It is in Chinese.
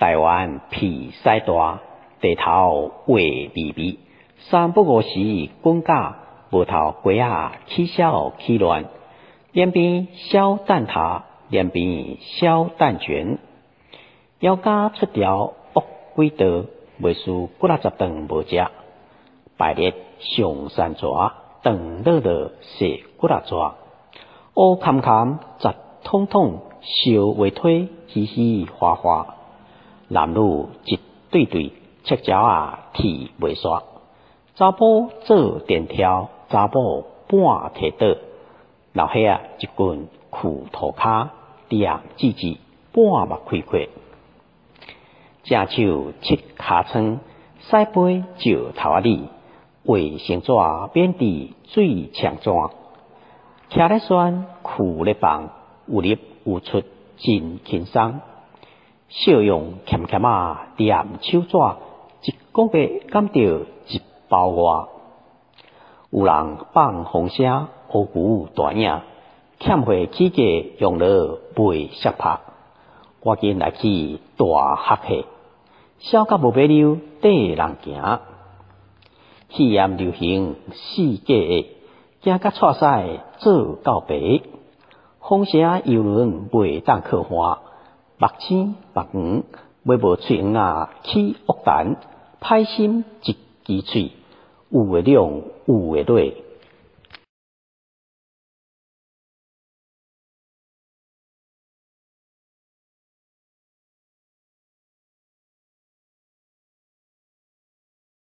台湾屁西大，地头画微微。三不五时滚架，无头鸡仔起小起乱。两边小蛋挞，两边小蛋卷。腰家出条恶鬼道，袂输几60顿无食。白日上山蛇，长乐乐细几60蛇。乌坎坎杂通通，烧话推嘻嘻花花。男女一对对，赤脚剃袂煞。查甫做电条，查某半提倒。老岁一棍裤涂骹，点指指，半目开开。正手七尻川，屎杯照头里，卫生纸免治水呛纸。徛咧选，裤咧放，有入有出，真轻松。笑容欠欠念手纸，一个月减到1包外。有人放风声，乌牛大影，欠货起价用了卖摔拍。我今来去大客客，小甲无买溜缀人行。气焰流行世界行甲错屎做到白。风声游轮袂当靠岸，目青目黄，买无喙黄起恶痰，歹心一支喙，有会亮有会累。